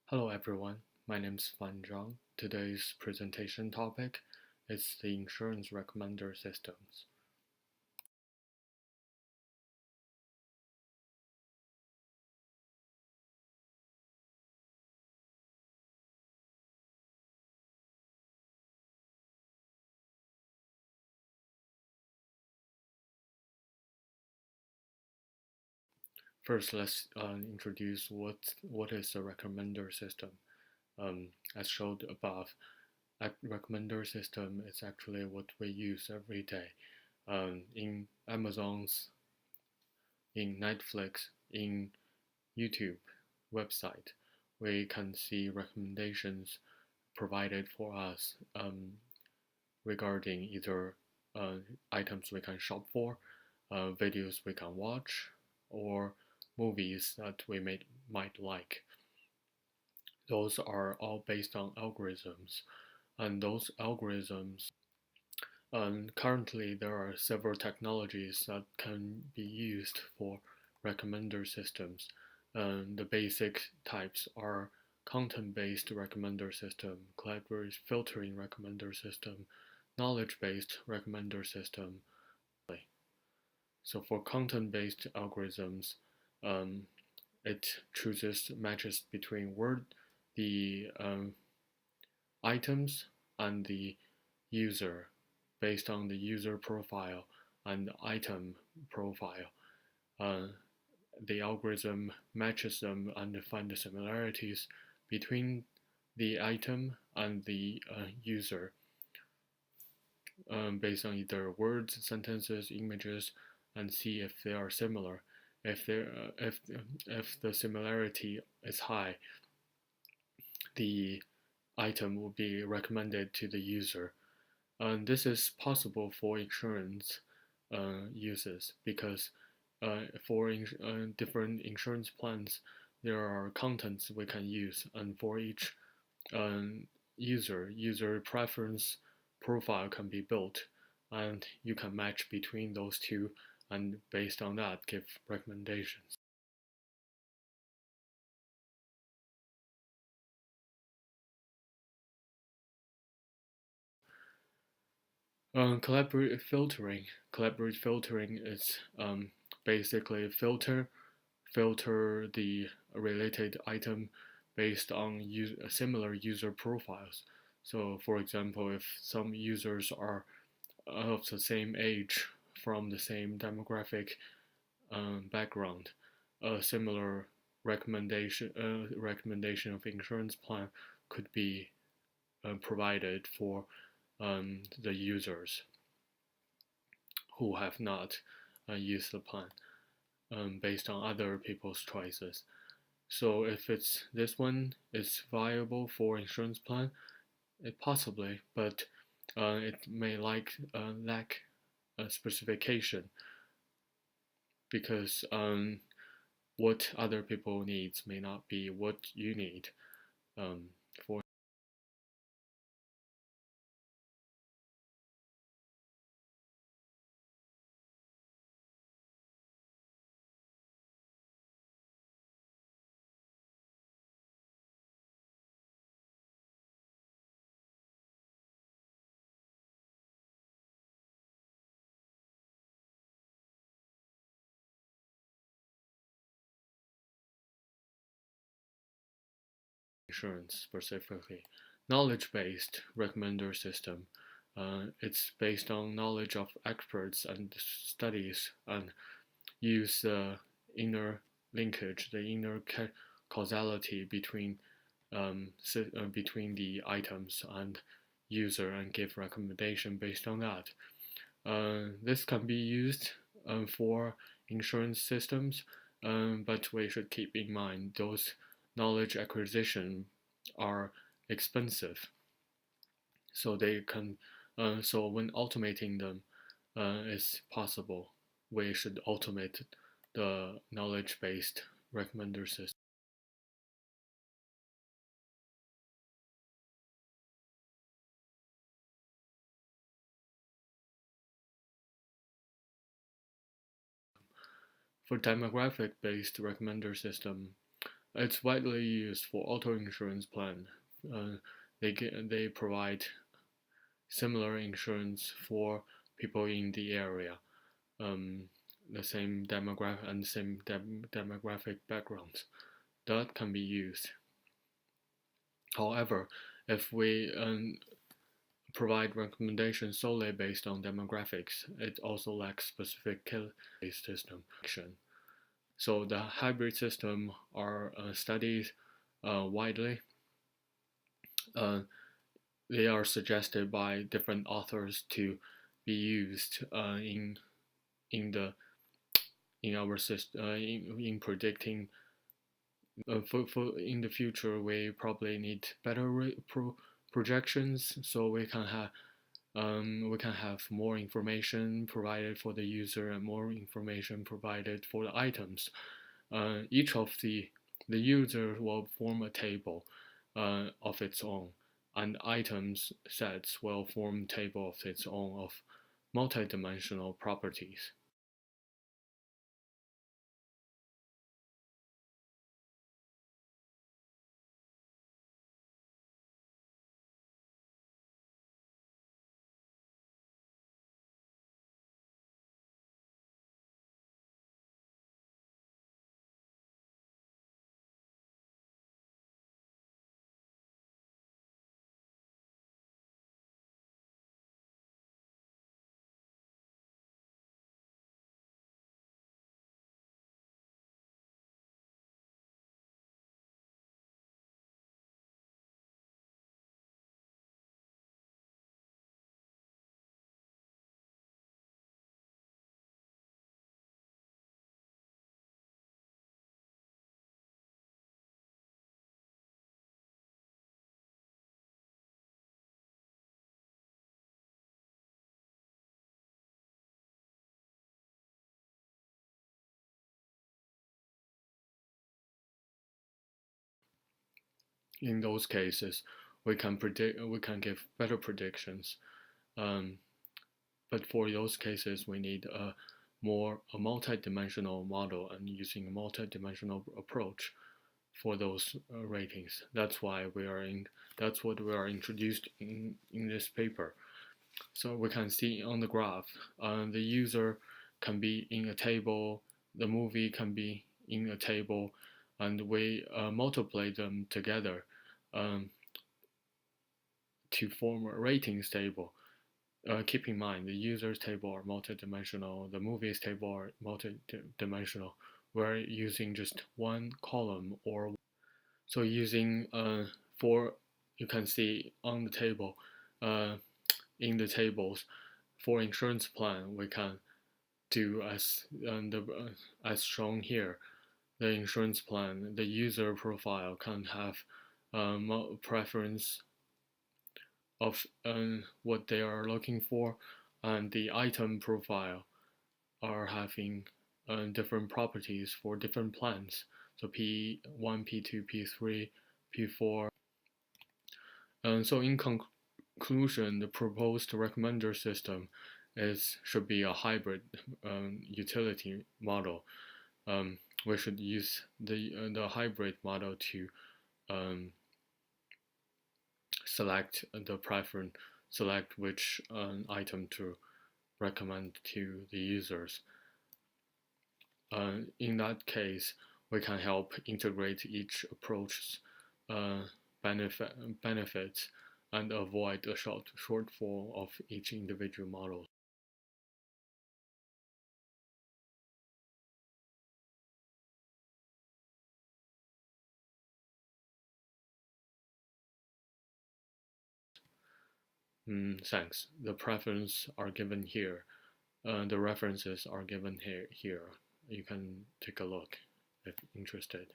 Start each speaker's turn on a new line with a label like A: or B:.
A: Hello everyone, my name is Fan Zhang. Today's presentation topic is the insurance recommender systems. First, let's introduce what is a recommender system. As showed above, a recommender system is actually what we use every day. In Amazon's, in Netflix, in YouTube website, we can see recommendations provided for us regarding either items we can shop for, videos we can watch, or movies that we might like. Those are all based on algorithms, and those algorithms currently there are several technologies that can be used for recommender systems. The basic types are content-based recommender system, collaborative filtering recommender system, knowledge-based recommender system. So for content-based algorithms, it chooses matches between the items and the user based on the user profile and item profile. Uh, the algorithm matches them and finds the similarities between the item and the user based on either words, sentences, images, and see if they are similar. If the similarity is high, the item will be recommended to the user. This is possible for insurance uses because for different insurance plans, there are contents we can use, and for each user preference profile can be built, and you can match between those two, and based on that, give recommendations. Collaborative filtering. Collaborative filtering is basically filter the related item based on similar user profiles. So, for example, if some users are of the same age from the same demographic background, a similar recommendation of insurance plan could be provided for the users who have not used the plan based on other people's choices. So if it's this one is viable for insurance plan, it possibly, but it may lack a specification because what other people needs may not be what you need for. Insurance specifically. Knowledge-based recommender system. It's based on knowledge of experts and studies and use the inner linkage, the inner causality between the items and user and give recommendation based on that. This can be used for insurance systems, but we should keep in mind those knowledge acquisition are expensive. So they can, so when automating them is possible, we should automate the knowledge-based recommender system. For demographic-based recommender system, It's widely used for auto insurance plan. They provide similar insurance for people in the area, the same demographic and same demographic backgrounds. That can be used. However, if we provide recommendations solely based on demographics, it also lacks specific case system action. So the hybrid system are studied widely. They are suggested by different authors to be used in the in our system in predicting. For in the future, we probably need better projections, so we can have more information provided for the user and more information provided for the items. Each of the user will form a table of its own, and items sets will form a table of its own of multidimensional properties. In those cases, we can give better predictions. Um, but for those cases, we need a multi-dimensional model and using a multi-dimensional approach for those ratings. That's why we are in. That's what we are introduced in this paper. So we can see on the graph, the user can be in a table, the movie can be in a table, and we multiply them together um, to form a ratings table. Keep in mind, the users table are multidimensional, the movies table are multidimensional. We're using just one column or so using for you can see on the table in the tables for insurance plan we can do as shown here. The insurance plan, the user profile can have preference of what they are looking for, and the item profile are having different properties for different plans. So P1, P2, P3, P4. And so in conclusion, the proposed recommender system should be a hybrid utility model. We should use the hybrid model to select which item to recommend to the users. In that case, we can help integrate each approach's benefits and avoid a shortfall of each individual model. Thanks. The preferences are given here. The references are given here. You can take a look if interested.